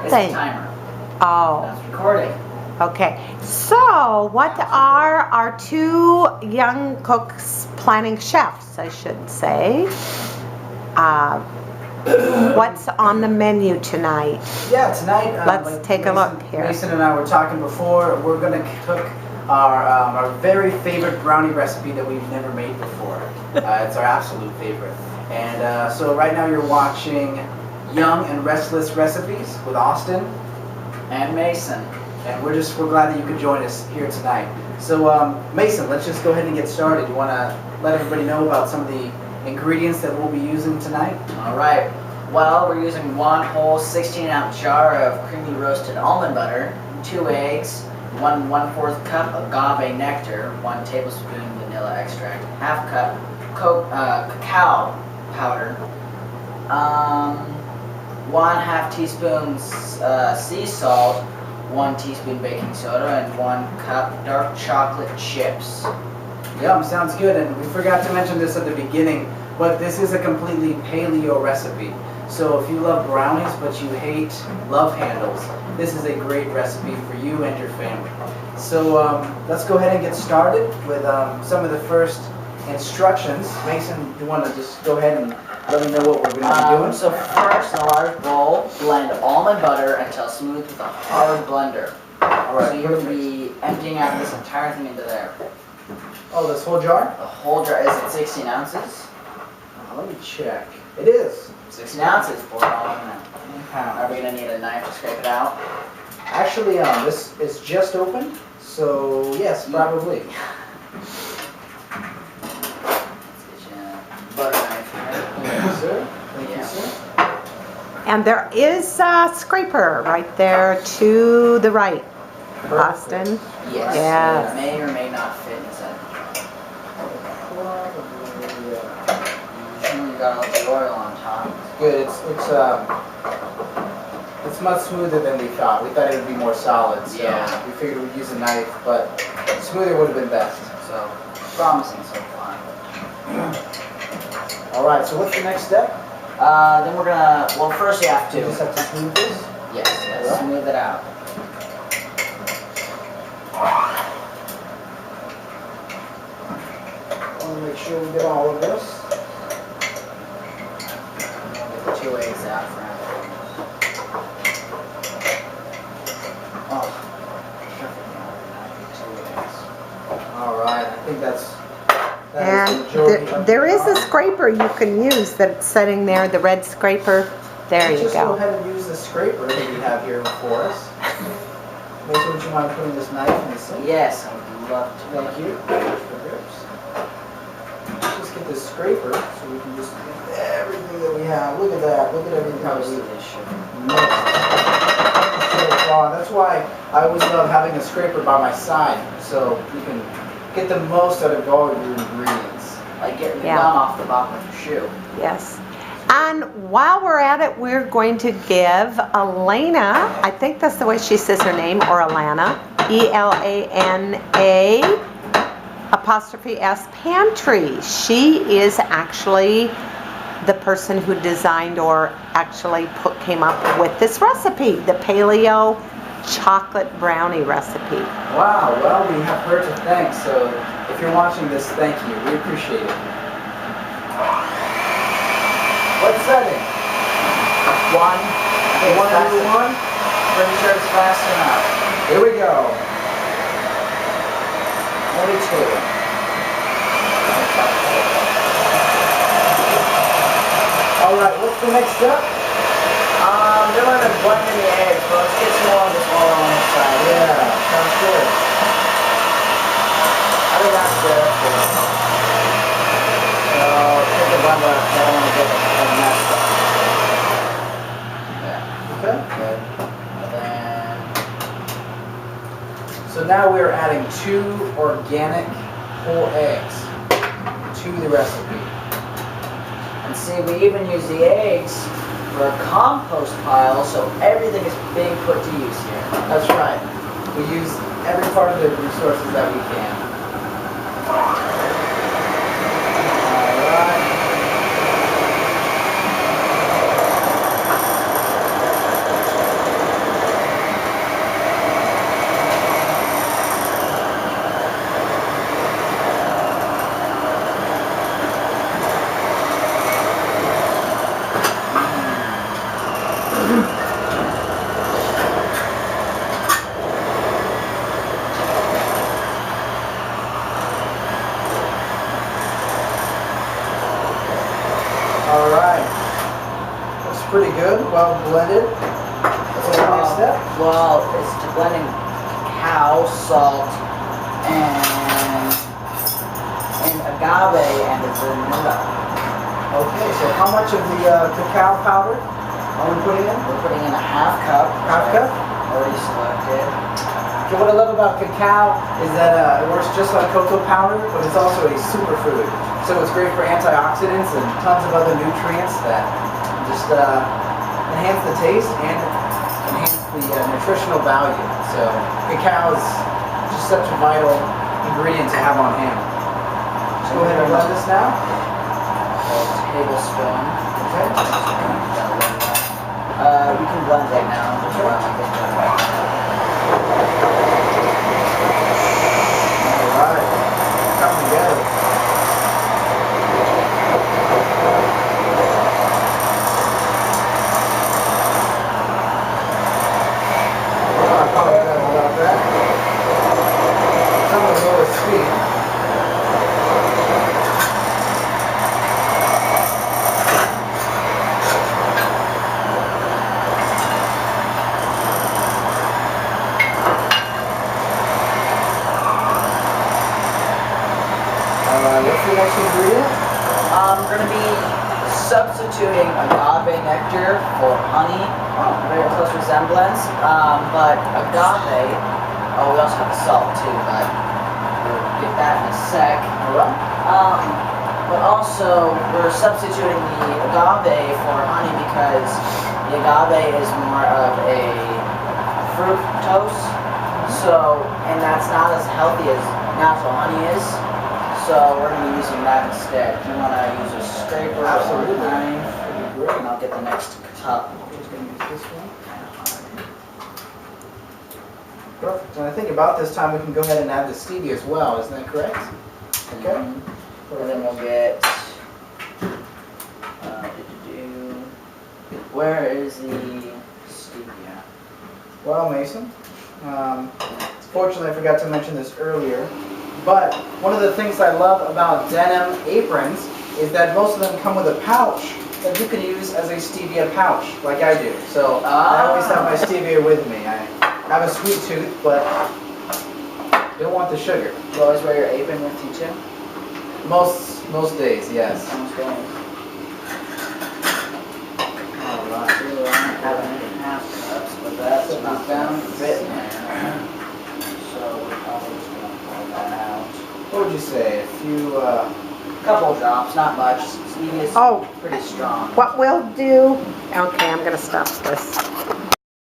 thing? It's a timer. Oh. That's recording. Okay. So, what are our two young cooks, planning chefs, I should say? What's on the menu tonight? Yeah, tonight. Let's take a look here. Mason and I were talking before. We're gonna cook our very favorite brownie recipe that we've never made before. It's our absolute favorite. And so right now you're watching Young and Restless Recipes with Austin And Mason. and we're glad that you could join us here tonight. So Mason, let's just go ahead and get started. You want to let everybody know about some of the ingredients that we'll be using tonight? Alright. Well, we're using one whole 16-ounce jar of creamy roasted almond butter, 2 eggs, 1/4 cup agave nectar, 1 tablespoon vanilla extract, half cup cacao powder, 1/2 teaspoon sea salt, 1 teaspoon baking soda, and 1 cup dark chocolate chips. Yum, sounds good. And we forgot to mention this at the beginning, but this is a completely paleo recipe. So if you love brownies but you hate love handles, this is a great recipe for you and your family. So let's go ahead and get started with some of the first instructions. Mason, you want to just go ahead and let me know what we're going to be doing? So first, in a large bowl, blend almond butter until smooth with a hard blender. Alright, So you're going to be emptying out this entire thing into there. Oh, this whole jar? The whole jar, is it 16 ounces? Let me check. It is. 16 ounces, pour it all in there. 1 Are pound. we going to need a knife to scrape it out? Actually, this is just open, so yes, probably. Let's get you a butter knife here. Thank you, sir. Thank Yeah. you, sir. And there is a scraper right there to the right, Austin. Yes. Yes. It may or may not fit inside. You got all the oil on top. Good. It's much smoother than we thought. We thought it would be more solid, so Yeah. we figured we'd use a knife, but smoother would have been best. So, promising so far. All right. So what's the next step? Then we're gonna, well, first you have You to, just have to smooth this. yes, Alright. smooth it out. I want to make sure we get all of this. Get the 2 eggs out front. Oh, perfect. 2 eggs. All right. I think that is the And majority of there the is a jar. scraper you can use that's sitting there, the red scraper. There you Just go go. ahead and use the scraper that we have here before us. Mason, would you mind putting this knife in the sink? Yes, I would love to. Thank you. Let's just get this scraper so we can just get everything that we have. Look at that. Look at everything that Most we of this should. mixed. So that's why I always love having a scraper by my side, so you can get the most out of all of your ingredients. Like getting the Yeah. gum off the bottom of your shoe. Yes. And while we're at it, we're going to give Elena, I think that's the way she says her name, or Alana, E-L-A-N-A apostrophe S Pantry. She is actually the person who designed or actually came up with this recipe, the paleo chocolate brownie recipe. Wow, well, we have her to thank, so if you're watching this, thank you. We appreciate it. What setting? 1. You want to do one? Pretty sure it's fast enough. Here we go. Maybe 2. All right, what's the next step? They're going to blend in the eggs, but let's get some more of this oil on the side. Yeah, sounds good. I think that's good. So, take the blender out, I don't want to get it messed up. Yeah, Okay. good. And then, So now we're adding 2 organic whole eggs to the recipe. and see, we even use the eggs for a compost pile, so everything is being put to use here. That's right. We use every part of the resources that we can. Alright. blended. What's the next step? Well, it's to blending cacao, salt, and agave and the vanilla. Okay, so how much of the cacao powder are we putting in? We're putting in a half cup. Half cup? Already selected. Okay, what I love about cacao is that it works just like cocoa powder, but it's also a superfood. So it's great for antioxidants and tons of other nutrients that just enhance the taste and enhance the nutritional value. So cacao is just such a vital ingredient to have on hand. So go ahead and blend this now. A tablespoon. Okay. We can blend right now. Alright. Coming together. I apologize about that. Some of the lower speed. What's the next ingredient? We're going to be substituting agave nectar for honey. Very close resemblance. But agave, we also have the salt too, but we'll get that in a sec. Alright. But also, we're substituting the agave for honey because the agave is more of a fructose. So, and that's not as healthy as natural honey is. So we're going to be using that instead. Do you want to use a scraper or a knife? That'd be great. And I'll get the next cup. Just gonna use this one. Perfect. And I think about this time we can go ahead and add the stevia as well. Isn't that correct? Okay. And then we'll get. Where is the stevia? Well, Mason, fortunately I forgot to mention this earlier, but one of the things I love about denim aprons is that most of them come with a pouch that you can use as a stevia pouch, like I do. So I always have my stevia with me. I have a sweet tooth, but don't want the sugar. You always wear your apron with you too? Most days, yes. Sounds good. Alright, we don't have any half cups, but that's not down written there. So we're probably just going to pull that out. What would you say? A few, Couple drops, not much. Stevia is Oh. pretty strong. What we'll do, okay, I'm going to stop this.